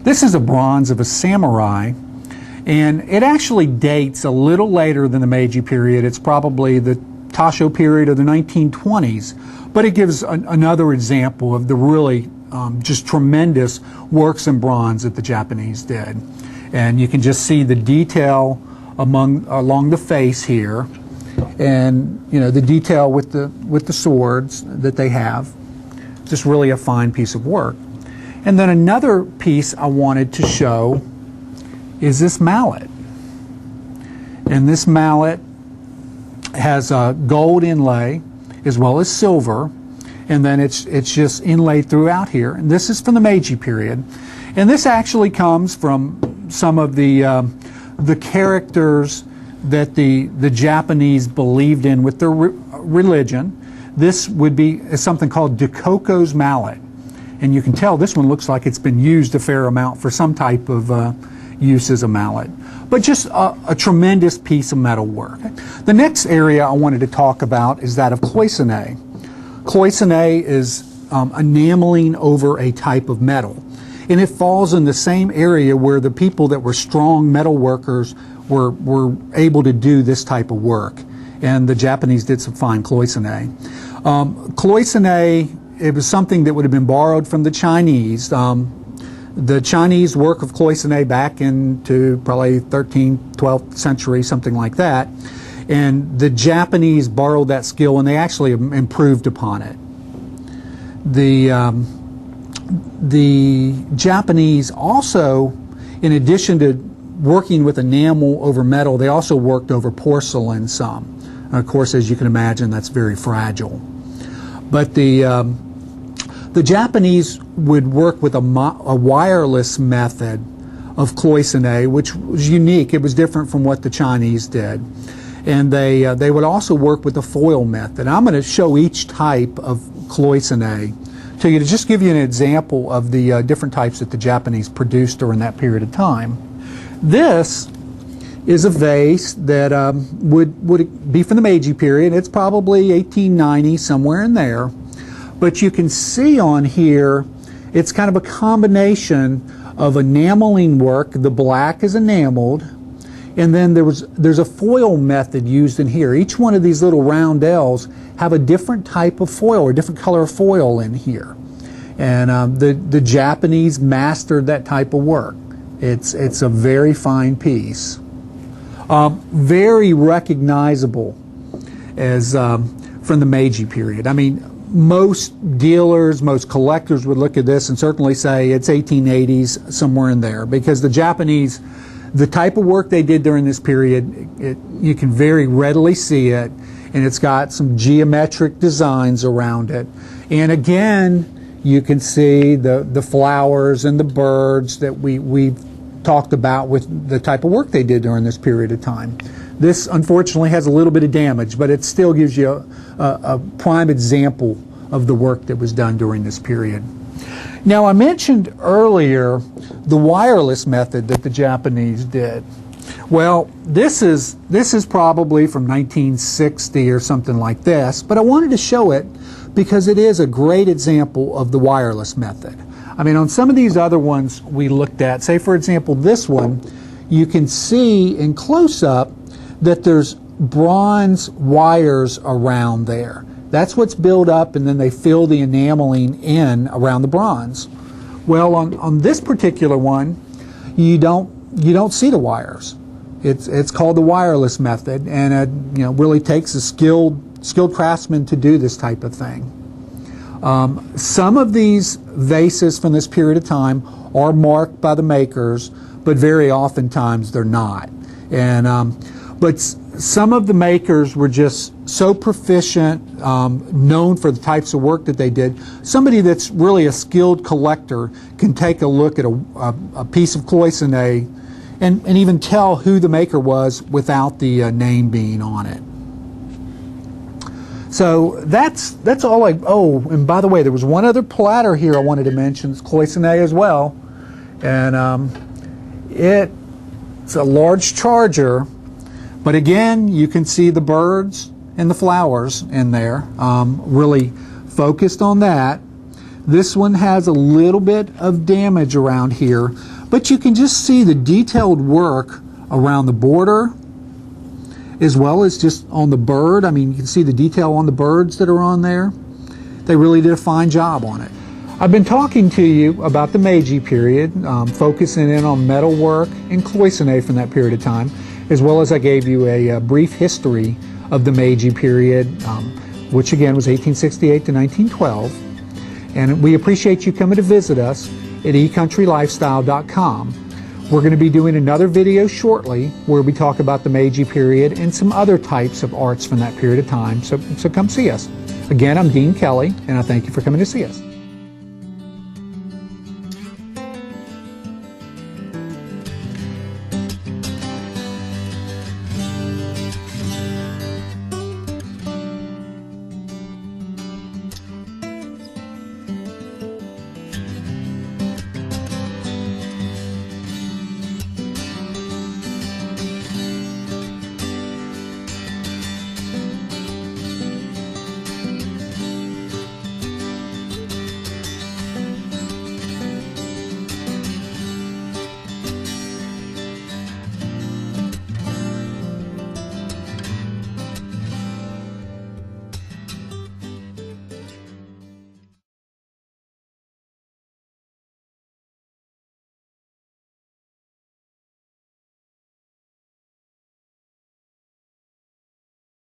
This is a bronze of a samurai, and it actually dates a little later than the Meiji period. It's probably the Taisho period of the 1920s, but it gives another example of the really just tremendous works in bronze that the Japanese did. And you can just see the detail along the face here, and the detail with the swords that they have. Just really a fine piece of work. And then another piece I wanted to show is this mallet. And this mallet has a gold inlay as well as silver, and then it's just inlaid throughout here. And this is from the Meiji period. And this actually comes from some of the characters that the Japanese believed in with their religion. This would be something called Daikoko's mallet. And you can tell this one looks like it's been used a fair amount for some type of use as a mallet. But just a tremendous piece of metal work. The next area I wanted to talk about is that of cloisonne. Cloisonne is enameling over a type of metal. And it falls in the same area where the people that were strong metal workers were able to do this type of work. And the Japanese did some fine cloisonne. Cloisonne, it was something that would have been borrowed from the Chinese. The Chinese work of cloisonne back into probably 13th, 12th century, something like that. And the Japanese borrowed that skill and they actually improved upon it. The Japanese also, in addition to working with enamel over metal, they also worked over porcelain some. And of course, as you can imagine, that's very fragile. But the Japanese would work with a wireless method of cloisonne, which was unique. It was different from what the Chinese did. And they would also work with the foil method. I'm going to show each type of cloisonne to you to just give you an example of the different types that the Japanese produced during that period of time. This is a vase that would be from the Meiji period. It's probably 1890, somewhere in there. But you can see on here, it's kind of a combination of enameling work. The black is enameled, and then there's a foil method used in here. Each one of these little roundels have a different type of foil or different color of foil in here. And the Japanese mastered that type of work. It's a very fine piece. Very recognizable as from the Meiji period. I mean, most dealers, most collectors would look at this and certainly say it's 1880s, somewhere in there, because the Japanese, the type of work they did during this period, you can very readily see it, and it's got some geometric designs around it. And again, you can see the flowers and the birds that we've talked about with the type of work they did during this period of time. This unfortunately has a little bit of damage, but it still gives you a prime example of the work that was done during this period. Now, I mentioned earlier the wireless method that the Japanese did. Well, this is probably from 1960 or something like this, but I wanted to show it because it is a great example of the wireless method. I mean, on some of these other ones we looked at, say for example this one, you can see in close-up that there's bronze wires around there. That's what's built up, and then they fill the enameling in around the bronze. Well, on this particular one, you don't see the wires. It's called the wireless method, and it really takes a skilled craftsman to do this type of thing. Some of these vases from this period of time are marked by the makers, but very oftentimes they're not. And but some of the makers were just so proficient, known for the types of work that they did. Somebody that's really a skilled collector can take a look at a piece of cloisonne and even tell who the maker was without the name being on it. So that's all oh, and by the way, there was one other platter here I wanted to mention. It's cloisonne as well. And it's a large charger. But again, you can see the birds and the flowers in there, really focused on that. This one has a little bit of damage around here, but you can just see the detailed work around the border as well as just on the bird. I mean, you can see the detail on the birds that are on there. They really did a fine job on it. I've been talking to you about the Meiji period, focusing in on metalwork and cloisonné from that period of time, as well as I gave you a brief history of the Meiji period, which again was 1868 to 1912. And we appreciate you coming to visit us at ecountrylifestyle.com. We're going to be doing another video shortly where we talk about the Meiji period and some other types of arts from that period of time. So come see us. Again, I'm Dean Kelly, and I thank you for coming to see us.